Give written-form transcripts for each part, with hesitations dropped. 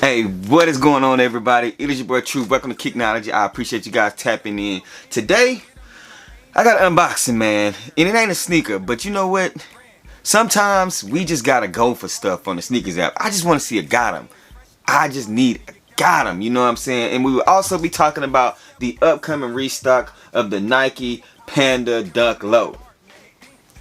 Hey, what is going on, everybody? It is your boy True. Welcome to KICKnology. I appreciate you guys tapping in. Today, I got an unboxing, man. And it ain't a sneaker, but you know what? Sometimes we just gotta go for stuff on the sneakers app. I just want to see a got 'em. I just need a got 'em, you know what I'm saying? And we will also be talking about the upcoming restock of the Nike Panda Dunk Low.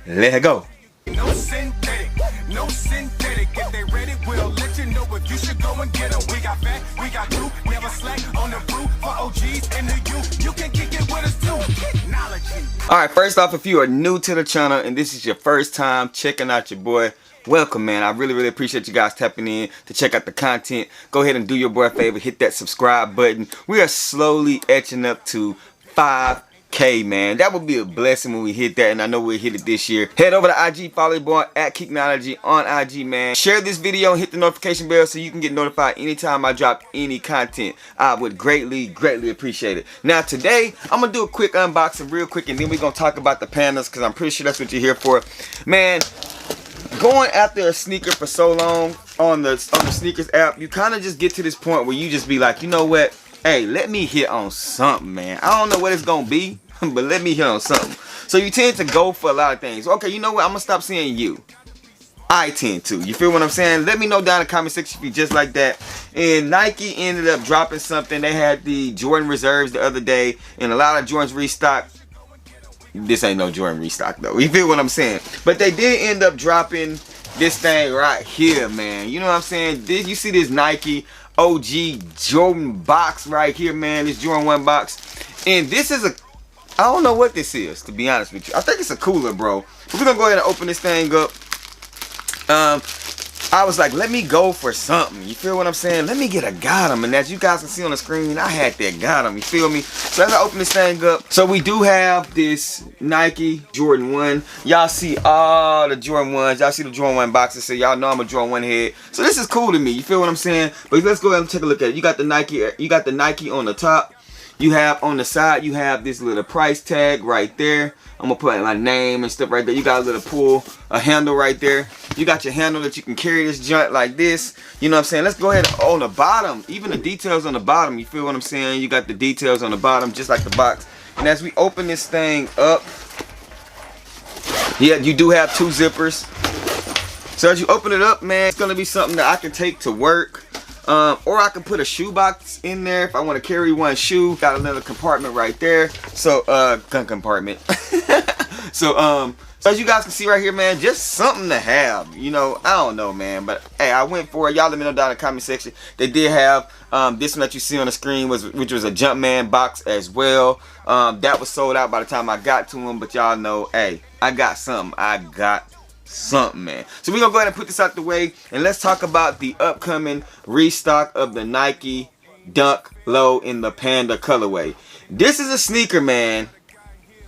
Let's go. No synthetic, no synthetic. If they ready, we'll let you know if you should go and get them. We got fat, we got crew, never slack on the brew. For OGs and the youth, you can kick it with us too. KICKnology. Alright, first off, if you are new to the channel and this is your first time checking out your boy, welcome, man. I really appreciate you guys tapping in to check out the content. Go ahead and do your boy a favor, hit that subscribe button. We are slowly etching up to 5K, man. That would be a blessing when we hit that, and I know we'll hit it this year. Head over to IG, follow your boy at KICKnology on IG, man. Share this video and hit the notification bell so you can get notified anytime I drop any content. I would greatly appreciate it. Now today, I'm gonna do a quick unboxing real quick, and then we're gonna talk about the pandas, because I'm pretty sure that's what you're here for. Man, going after a sneaker for so long on the sneakers app, you kind of just get to this point where you just be like, you know what? Hey, let me hit on something, man. I don't know what it's gonna be, but let me hit on something. So you tend to go for a lot of things. Okay, you know what? I'm gonna stop saying you. I tend to. You feel what I'm saying? Let me know down in the comment section if you just like that. And Nike ended up dropping something. They had the Jordan Reserves the other day, and a lot of Jordans restocked. This ain't no Jordan restock though. You feel what I'm saying? But they did end up dropping this thing right here, man. You know what I'm saying? You see this Nike OG Jordan box right here, man. This Jordan 1 box. And this is I don't know what this is, to be honest with you. I think it's a cooler, bro. We're gonna go ahead and open this thing up. I was like, let me go for something. You feel what I'm saying? Let me get a got 'em. And as you guys can see on the screen, I had that got 'em. You feel me? So as I open this thing up, so we do have this Nike Jordan 1. Y'all see all the Jordan 1s. Y'all see the Jordan 1 boxes. So y'all know I'm a Jordan 1 head. So this is cool to me. You feel what I'm saying? But let's go ahead and take a look at it. You got the Nike on the top. You have on the side, you have this little price tag right there. I'm gonna put my name and stuff right there. You got a little pull, a handle right there. You got your handle that you can carry this joint like this. You know what I'm saying? Let's go ahead on the bottom. Even the details on the bottom, you feel what I'm saying? You got the details on the bottom, just like the box. And as we open this thing up, yeah, you do have 2 zippers. So as you open it up, man, it's gonna be something that I can take to work. Or I can put a shoe box in there if I want to carry one shoe. Got another compartment right there. So, gun compartment. So as you guys can see right here, man, just something to have. You know, I don't know, man. But, hey, I went for it. Y'all let me know down in the comment section. They did have this one that you see on the screen, which was a Jumpman box as well. That was sold out by the time I got to them. But y'all know, hey, I got something. I got something, man. So we're gonna go ahead and put this out the way, and let's talk about the upcoming restock of the Nike Dunk Low in the Panda colorway. This is a sneaker, man,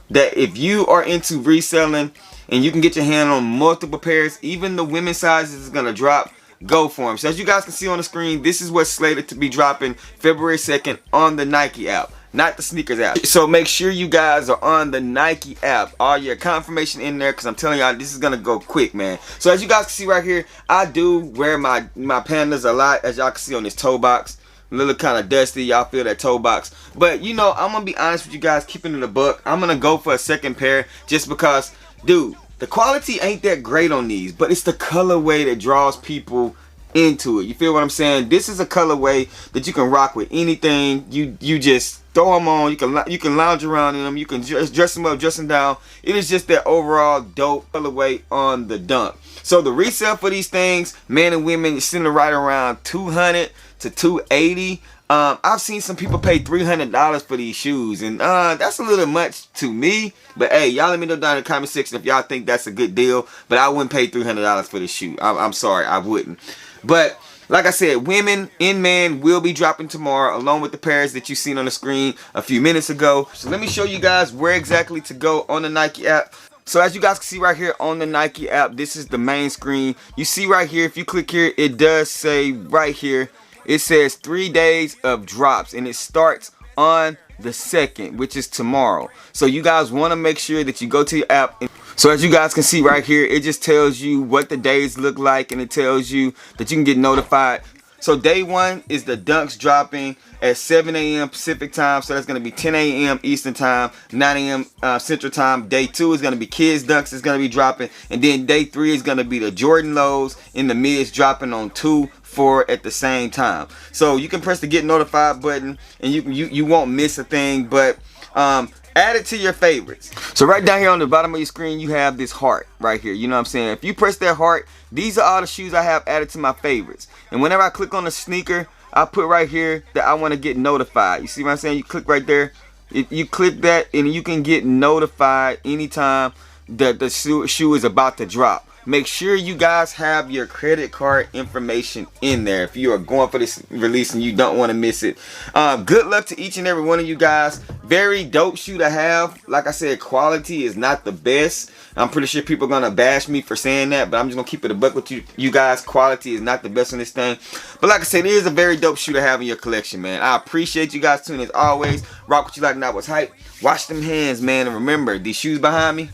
that if you are into reselling and you can get your hand on multiple pairs, even the women's sizes is gonna drop, go for them. So as you guys can see on the screen, this is what's slated to be dropping February 2nd on the Nike app, not the sneakers app. So make sure you guys are on the Nike app. All your confirmation in there, because I'm telling y'all, this is gonna go quick, man. So as you guys can see right here, I do wear my Pandas a lot, as y'all can see on this toe box. A little kind of dusty, y'all feel that toe box. But you know, I'm gonna be honest with you guys, keeping it a buck. I'm gonna go for a second pair just because, dude, the quality ain't that great on these, but it's the colorway that draws people into it. You feel what I'm saying? This is a colorway that you can rock with anything. You just throw them on. You can lounge around in them. You can just dress them up, dress them down. It is just that overall dope colorway on the Dunk. So the resale for these things, men and women, is sitting right around $200 to $280. I've seen some people pay $300 for these shoes, and that's a little much to me. But hey, y'all let me know down in the comment section if y'all think that's a good deal. But I wouldn't pay $300 for this shoe. I'm sorry, I wouldn't. But like I said, women and men will be dropping tomorrow, along with the pairs that you seen on the screen a few minutes ago. So let me show you guys where exactly to go on the Nike app. So as you guys can see right here on the Nike app, this is the main screen. You see right here, if you click here, it does say right here, it says 3 days of drops, and it starts on the 2nd, which is tomorrow. So you guys want to make sure that you go to your app. So as you guys can see right here, it just tells you what the days look like, and it tells you that you can get notified So day 1 is the dunks dropping at 7 a.m. Pacific time. So that's going to be 10 a.m. Eastern time, 9 a.m. Central time. Day 2 is going to be kids dunks. It's going to be dropping. And then day 3 is going to be the Jordan lows in the mids dropping on 2, 4 at the same time. So you can press the get notified button and you won't miss a thing. But add it to your favorites. So right down here on the bottom of your screen, you have this heart right here. You know what I'm saying? If you press that heart, these are all the shoes I have added to my favorites. And whenever I click on the sneaker, I put right here that I want to get notified. You see what I'm saying? You click right there. If you click that, and you can get notified anytime that the shoe is about to drop. Make sure you guys have your credit card information in there if you are going for this release and you don't want to miss it. Good luck to each and every one of you guys. Very dope shoe to have. Like I said, quality is not the best. I'm pretty sure people are going to bash me for saying that, but I'm just going to keep it a buck with you guys. Quality is not the best on this thing. But like I said, it is a very dope shoe to have in your collection, man. I appreciate you guys tuning in as always. Rock what you like, not what's hype. Wash them hands, man. And remember, these shoes behind me,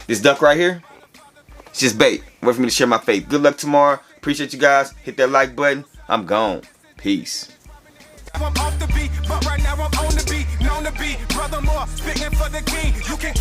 this duck right here, it's just bait. Wait for me to share my faith. Good luck tomorrow. Appreciate you guys. Hit that like button. I'm gone. Peace. I'm off the beat, but right now I'm on the beat, known to be brother more, speaking for the king. You can